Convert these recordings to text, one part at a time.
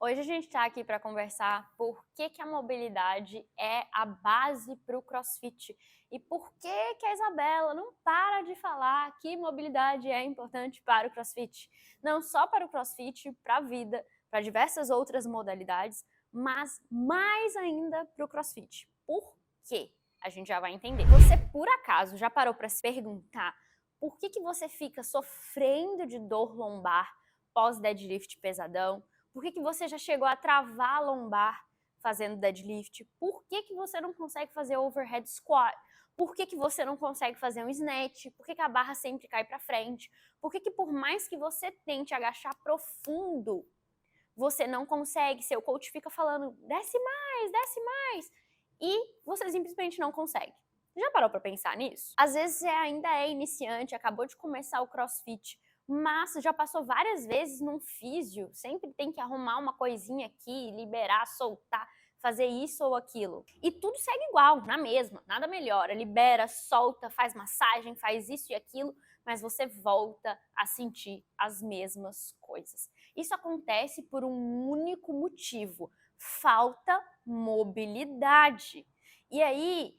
Hoje a gente está aqui para conversar por que a mobilidade é a base para o CrossFit e por que a Isabela não para de falar que mobilidade é importante para o CrossFit. Não só para o CrossFit, para a vida, para diversas outras modalidades, mas mais ainda para o CrossFit. Por quê? A gente já vai entender. Você, por acaso, já parou para se perguntar por que você fica sofrendo de dor lombar pós-deadlift pesadão? Por que você já chegou a travar a lombar fazendo deadlift? Por que você não consegue fazer overhead squat? Por que você não consegue fazer um snatch? Por que a barra sempre cai para frente? Por que por mais que você tente agachar profundo, você não consegue? Seu coach fica falando, desce mais, e você simplesmente não consegue. Já parou para pensar nisso? Às vezes você ainda é iniciante, acabou de começar o CrossFit, mas já passou várias vezes num físio, sempre tem que arrumar uma coisinha aqui, liberar, soltar, fazer isso ou aquilo. E tudo segue igual, na mesma, nada melhora. Libera, solta, faz massagem, faz isso e aquilo, mas você volta a sentir as mesmas coisas. Isso acontece por um único motivo: falta mobilidade. E aí,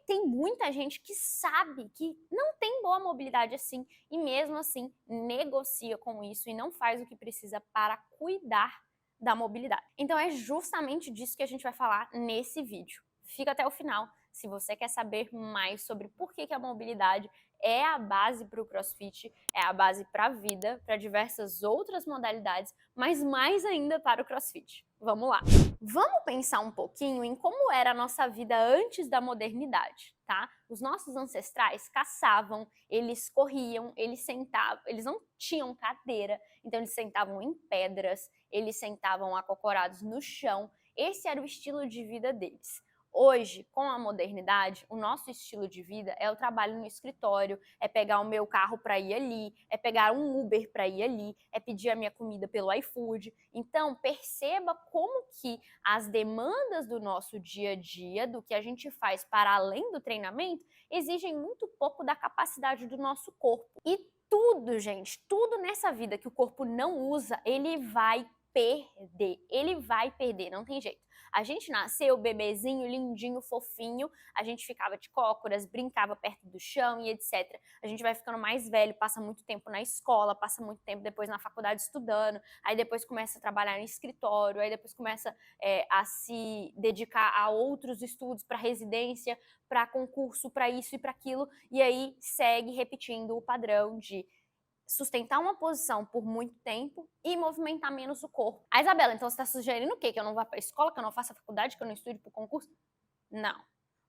tem muita gente que sabe que não tem boa mobilidade assim e mesmo assim negocia com isso e não faz o que precisa para cuidar da mobilidade. Então é justamente disso que a gente vai falar nesse vídeo. Fica até o final se você quer saber mais sobre por que a mobilidade é a base para o CrossFit, é a base para a vida, para diversas outras modalidades, mas mais ainda para o CrossFit. Vamos lá! Vamos pensar um pouquinho em como era a nossa vida antes da modernidade, tá? Os nossos ancestrais caçavam, eles corriam, eles sentavam, eles não tinham cadeira, então eles sentavam em pedras, eles sentavam acocorados no chão. Esse era o estilo de vida deles. Hoje, com a modernidade, o nosso estilo de vida é o trabalho no escritório, é pegar o meu carro para ir ali, é pegar um Uber para ir ali, é pedir a minha comida pelo iFood. Então, perceba como que as demandas do nosso dia a dia, do que a gente faz para além do treinamento, exigem muito pouco da capacidade do nosso corpo. E tudo, gente, tudo nessa vida que o corpo não usa, ele vai perder, não tem jeito. A gente nasceu bebezinho, lindinho, fofinho, a gente ficava de cócoras, brincava perto do chão e etc. A gente vai ficando mais velho, passa muito tempo na escola, passa muito tempo depois na faculdade estudando, aí depois começa a trabalhar em escritório, aí depois começa a se dedicar a outros estudos, para residência, para concurso, para isso e para aquilo, e aí segue repetindo o padrão de sustentar uma posição por muito tempo e movimentar menos o corpo. A Isabela, então você está sugerindo o quê? Que eu não vá para a escola, que eu não faça faculdade, que eu não estude para o concurso? Não.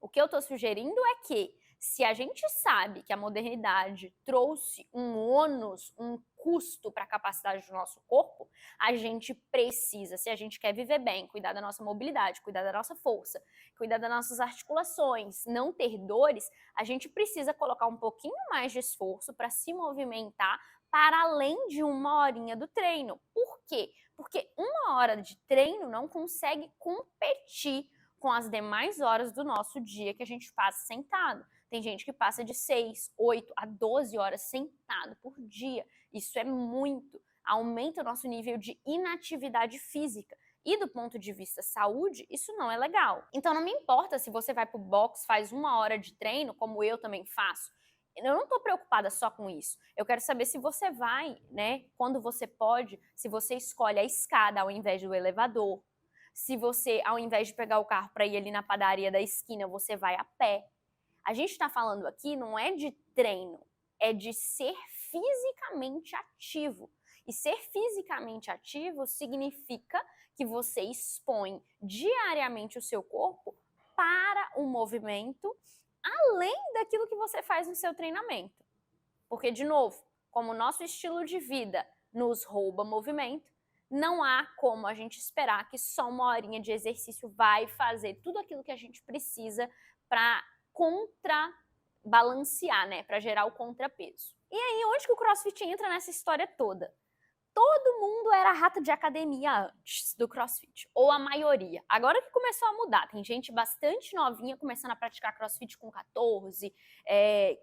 O que eu estou sugerindo é que, se a gente sabe que a modernidade trouxe um ônus, um custo para a capacidade do nosso corpo, a gente precisa, se a gente quer viver bem, cuidar da nossa mobilidade, cuidar da nossa força, cuidar das nossas articulações, não ter dores, a gente precisa colocar um pouquinho mais de esforço para se movimentar para além de uma horinha do treino. Por quê? Porque uma hora de treino não consegue competir com as demais horas do nosso dia que a gente passa sentado. Tem gente que passa de 6, 8 a 12 horas sentado por dia. Isso é muito. Aumenta o nosso nível de inatividade física. E do ponto de vista saúde, isso não é legal. Então não me importa se você vai pro box, faz uma hora de treino, como eu também faço. Eu não estou preocupada só com isso. Eu quero saber se você vai, né, quando você pode, se você escolhe a escada ao invés do elevador, se você, ao invés de pegar o carro para ir ali na padaria da esquina, você vai a pé. A gente está falando aqui não é de treino, é de ser fisicamente ativo. E ser fisicamente ativo significa que você expõe diariamente o seu corpo para o movimento, além daquilo que você faz no seu treinamento. Porque, de novo, como o nosso estilo de vida nos rouba movimento, não há como a gente esperar que só uma horinha de exercício vai fazer tudo aquilo que a gente precisa para contrabalancear, né? Para gerar o contrapeso. E aí, onde que o CrossFit entra nessa história toda? Todo mundo era rata de academia antes do CrossFit, ou a maioria. Agora que começou a mudar, tem gente bastante novinha começando a praticar CrossFit com 14,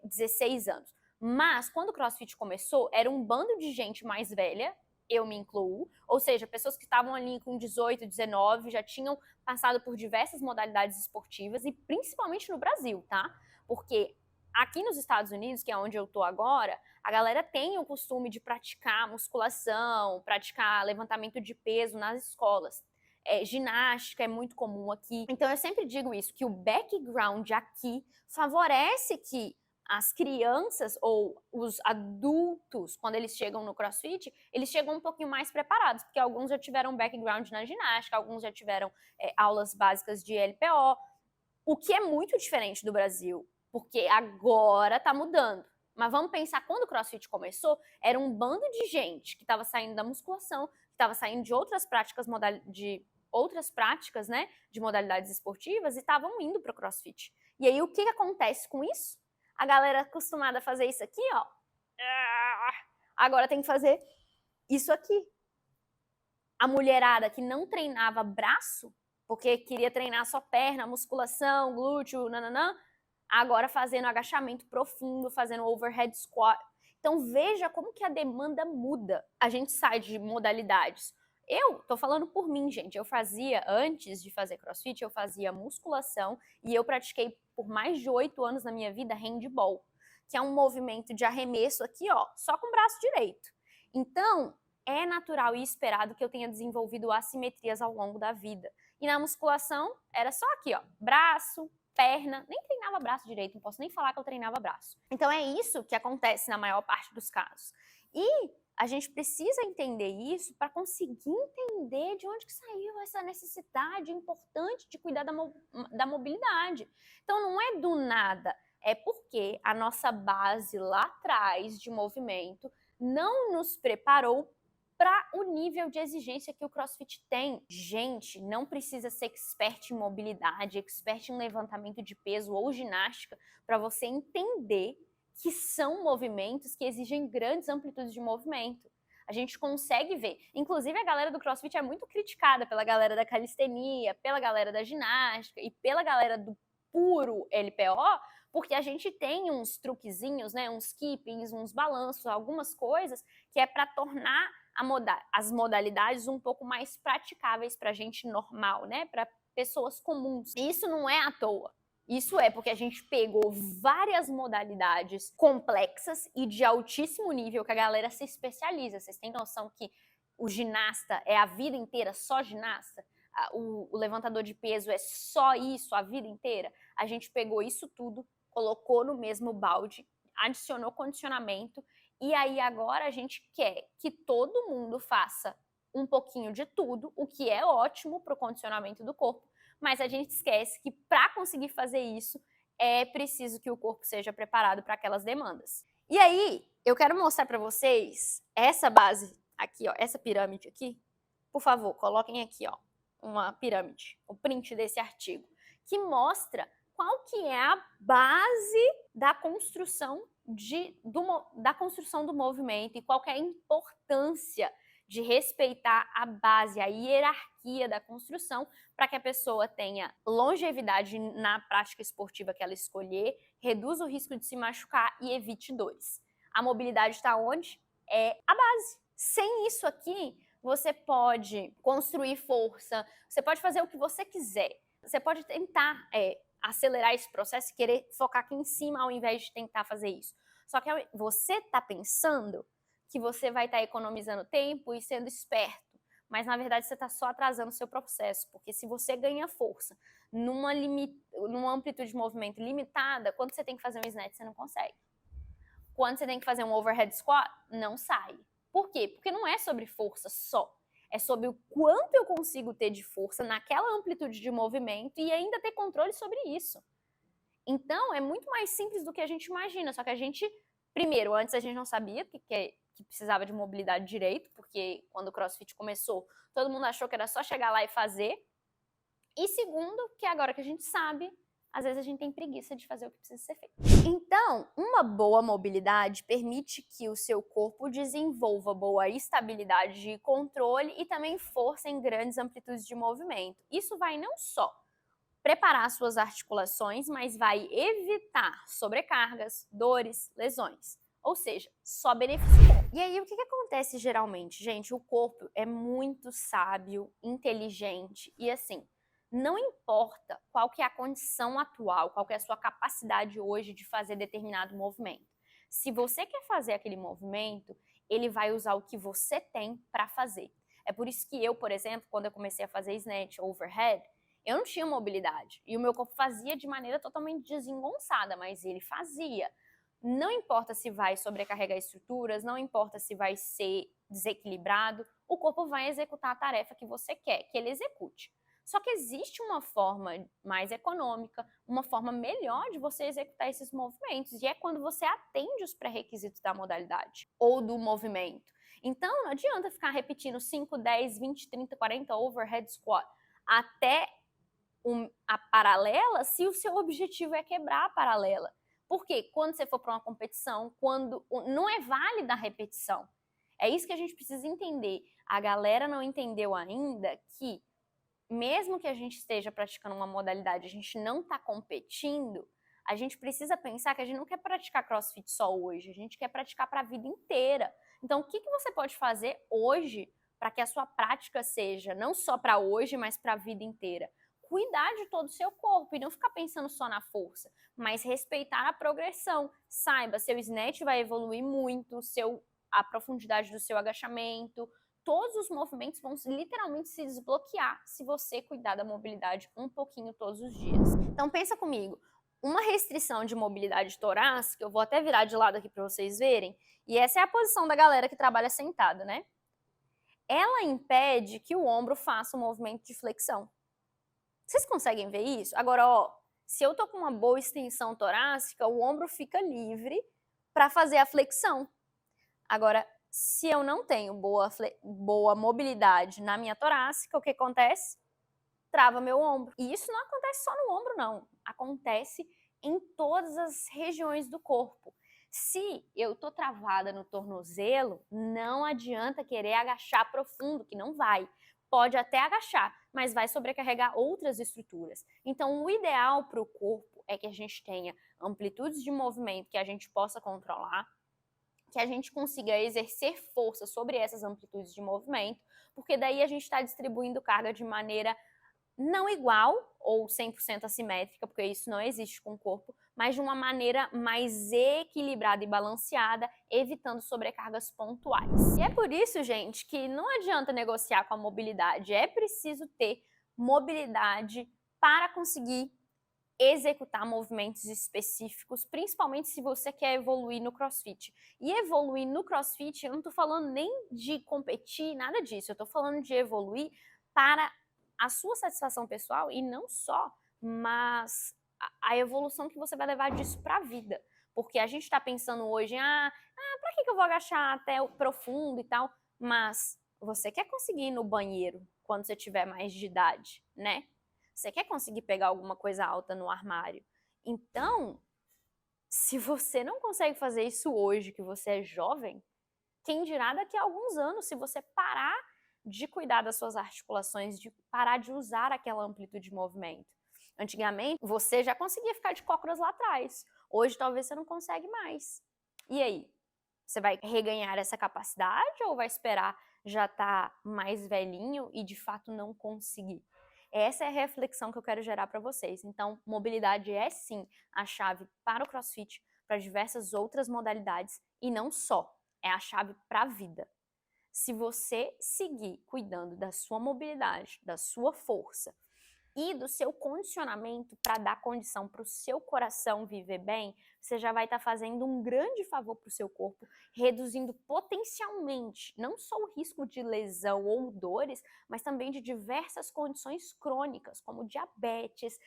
16 anos. Mas quando o CrossFit começou, era um bando de gente mais velha, eu me incluo, ou seja, pessoas que estavam ali com 18, 19, já tinham passado por diversas modalidades esportivas, e principalmente no Brasil, tá? Porque aqui nos Estados Unidos, que é onde eu tô agora, a galera tem o costume de praticar musculação, praticar levantamento de peso nas escolas. Ginástica é muito comum aqui. Então eu sempre digo isso, que o background aqui favorece que as crianças ou os adultos, quando eles chegam no CrossFit, eles chegam um pouquinho mais preparados, porque alguns já tiveram background na ginástica, alguns já tiveram aulas básicas de LPO, o que é muito diferente do Brasil, porque agora tá mudando. Mas vamos pensar, quando o CrossFit começou, era um bando de gente que estava saindo da musculação, que estava saindo de outras práticas, né, de modalidades esportivas, e estavam indo para o CrossFit. E aí, o que acontece com isso? A galera acostumada a fazer isso aqui, ó, agora tem que fazer isso aqui. A mulherada que não treinava braço, porque queria treinar só perna, musculação, glúteo, nananã, agora fazendo agachamento profundo, fazendo overhead squat. Então veja como que a demanda muda. A gente sai de modalidades. Eu tô falando por mim, gente. Eu fazia, antes de fazer CrossFit, eu fazia musculação e eu pratiquei por mais de 8 anos na minha vida handball, que é um movimento de arremesso aqui, ó, só com o braço direito. Então, é natural e esperado que eu tenha desenvolvido assimetrias ao longo da vida. E na musculação, era só aqui, ó, braço, perna, nem treinava braço direito, não posso nem falar que eu treinava braço. Então é isso que acontece na maior parte dos casos. E a gente precisa entender isso para conseguir entender de onde que saiu essa necessidade importante de cuidar da mobilidade. Então não é do nada, é porque a nossa base lá atrás de movimento não nos preparou para o nível de exigência que o CrossFit tem. Gente, não precisa ser expert em mobilidade, expert em levantamento de peso ou ginástica para você entender que são movimentos que exigem grandes amplitudes de movimento. A gente consegue ver. Inclusive, a galera do CrossFit é muito criticada pela galera da calistenia, pela galera da ginástica e pela galera do puro LPO, porque a gente tem uns truquezinhos, né, uns keepings, uns balanços, algumas coisas que é para tornar as modalidades um pouco mais praticáveis para gente normal, né, para pessoas comuns. E isso não é à toa. Isso é porque a gente pegou várias modalidades complexas e de altíssimo nível que a galera se especializa. Vocês têm noção que o ginasta é a vida inteira só ginasta? O levantador de peso é só isso a vida inteira? A gente pegou isso tudo, colocou no mesmo balde, adicionou condicionamento, e aí agora a gente quer que todo mundo faça um pouquinho de tudo, o que é ótimo para o condicionamento do corpo, mas a gente esquece que para conseguir fazer isso é preciso que o corpo seja preparado para aquelas demandas. E aí, eu quero mostrar para vocês essa base aqui, ó, essa pirâmide aqui. Por favor, coloquem aqui, ó, uma pirâmide, o print desse artigo, que mostra qual que é a base da construção do movimento e qual que é a importância de respeitar a base, a hierarquia da construção, para que a pessoa tenha longevidade na prática esportiva que ela escolher, reduza o risco de se machucar e evite dores. A mobilidade está onde? É a base. Sem isso aqui, você pode construir força, você pode fazer o que você quiser. Você pode tentar acelerar esse processo e querer focar aqui em cima ao invés de tentar fazer isso. Só que você está pensando que você vai estar economizando tempo e sendo esperto, mas na verdade você está só atrasando o seu processo, porque se você ganha força numa amplitude de movimento limitada, quando você tem que fazer um snatch, você não consegue. Quando você tem que fazer um overhead squat, não sai. Por quê? Porque não é sobre força só. É sobre o quanto eu consigo ter de força naquela amplitude de movimento e ainda ter controle sobre isso. Então, é muito mais simples do que a gente imagina, só que a gente, primeiro, antes a gente não sabia que precisava de mobilidade direito, porque quando o CrossFit começou, todo mundo achou que era só chegar lá e fazer. E segundo, que agora que a gente sabe, às vezes a gente tem preguiça de fazer o que precisa ser feito. Então, uma boa mobilidade permite que o seu corpo desenvolva boa estabilidade de controle e também força em grandes amplitudes de movimento. Isso vai não só preparar suas articulações, mas vai evitar sobrecargas, dores, lesões. Ou seja, só benefício bom. E aí, o que acontece geralmente? Gente, o corpo é muito sábio, inteligente e assim, não importa qual que é a condição atual, qual que é a sua capacidade hoje de fazer determinado movimento. Se você quer fazer aquele movimento, ele vai usar o que você tem para fazer. É por isso que eu, por exemplo, quando eu comecei a fazer snatch overhead, eu não tinha mobilidade e o meu corpo fazia de maneira totalmente desengonçada, mas ele fazia. Não importa se vai sobrecarregar estruturas, não importa se vai ser desequilibrado, o corpo vai executar a tarefa que você quer que ele execute. Só que existe uma forma mais econômica, uma forma melhor de você executar esses movimentos, e é quando você atende os pré-requisitos da modalidade ou do movimento. Então, não adianta ficar repetindo 5, 10, 20, 30, 40 overhead squat até a paralela se o seu objetivo é quebrar a paralela. Porque quando você for para uma competição, quando não é válida a repetição. É isso que a gente precisa entender. A galera não entendeu ainda que, mesmo que a gente esteja praticando uma modalidade, a gente não está competindo, a gente precisa pensar que a gente não quer praticar CrossFit só hoje, a gente quer praticar para a vida inteira. Então, o que você pode fazer hoje para que a sua prática seja não só para hoje, mas para a vida inteira? Cuidar de todo o seu corpo e não ficar pensando só na força, mas respeitar a progressão. Saiba, seu snatch vai evoluir muito, a profundidade do seu agachamento, todos os movimentos vão literalmente se desbloquear se você cuidar da mobilidade um pouquinho todos os dias. Então pensa comigo, uma restrição de mobilidade torácica, eu vou até virar de lado aqui para vocês verem, e essa é a posição da galera que trabalha sentada, né? Ela impede que o ombro faça um movimento de flexão. Vocês conseguem ver isso? Agora, ó, se eu tô com uma boa extensão torácica, o ombro fica livre para fazer a flexão. Agora, se eu não tenho boa mobilidade na minha torácica, o que acontece? Trava meu ombro. E isso não acontece só no ombro, não. Acontece em todas as regiões do corpo. Se eu tô travada no tornozelo, não adianta querer agachar profundo, que não vai. Pode até agachar, mas vai sobrecarregar outras estruturas. Então, o ideal para o corpo é que a gente tenha amplitudes de movimento que a gente possa controlar, que a gente consiga exercer força sobre essas amplitudes de movimento, porque daí a gente está distribuindo carga de maneira não igual ou 100% assimétrica, porque isso não existe com o corpo, mas de uma maneira mais equilibrada e balanceada, evitando sobrecargas pontuais. E é por isso, gente, que não adianta negociar com a mobilidade, é preciso ter mobilidade para conseguir executar movimentos específicos, principalmente se você quer evoluir no CrossFit. E evoluir no CrossFit, eu não tô falando nem de competir, nada disso, eu tô falando de evoluir para a sua satisfação pessoal e não só, mas a evolução que você vai levar disso para a vida. Porque a gente está pensando hoje, para que eu vou agachar até o profundo e tal? Mas você quer conseguir ir no banheiro quando você tiver mais de idade, né? Você quer conseguir pegar alguma coisa alta no armário. Então, se você não consegue fazer isso hoje, que você é jovem, quem dirá daqui a alguns anos, se você parar de cuidar das suas articulações, de parar de usar aquela amplitude de movimento. Antigamente, você já conseguia ficar de cócoras lá atrás. Hoje, talvez você não consegue mais. E aí? Você vai reganhar essa capacidade ou vai esperar já estar mais velhinho e, de fato, não conseguir? Essa é a reflexão que eu quero gerar para vocês. Então, mobilidade é sim a chave para o CrossFit, para diversas outras modalidades e não só, é a chave para a vida. Se você seguir cuidando da sua mobilidade, da sua força e do seu condicionamento para dar condição para o seu coração viver bem, você já vai estar fazendo um grande favor para o seu corpo, reduzindo potencialmente não só o risco de lesão ou dores, mas também de diversas condições crônicas, como diabetes,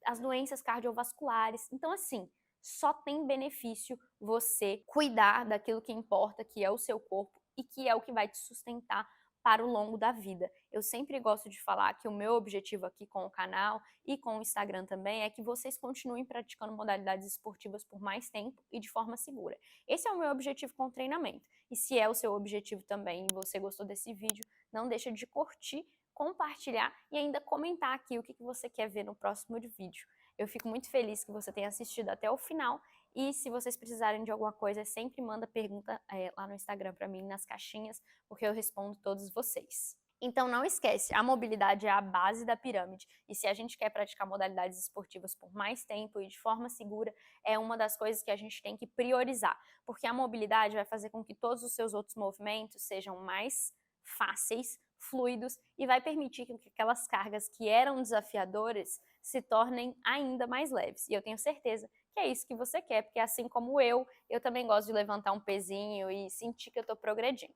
as doenças cardiovasculares. Então, assim, só tem benefício você cuidar daquilo que importa, que é o seu corpo e que é o que vai te sustentar para o longo da vida. Eu sempre gosto de falar que o meu objetivo aqui com o canal e com o Instagram também é que vocês continuem praticando modalidades esportivas por mais tempo e de forma segura. Esse é o meu objetivo com o treinamento. E se é o seu objetivo também e você gostou desse vídeo, não deixa de curtir, compartilhar e ainda comentar aqui o que você quer ver no próximo vídeo. Eu fico muito feliz que você tenha assistido até o final E se vocês precisarem de alguma coisa, sempre manda pergunta lá no Instagram para mim, nas caixinhas, porque eu respondo todos vocês. Então não esquece, a mobilidade é a base da pirâmide e se a gente quer praticar modalidades esportivas por mais tempo e de forma segura, é uma das coisas que a gente tem que priorizar, porque a mobilidade vai fazer com que todos os seus outros movimentos sejam mais fáceis, fluidos e vai permitir que aquelas cargas que eram desafiadoras se tornem ainda mais leves. E eu tenho certeza que é isso que você quer, porque assim como eu também gosto de levantar um pezinho e sentir que eu estou progredindo.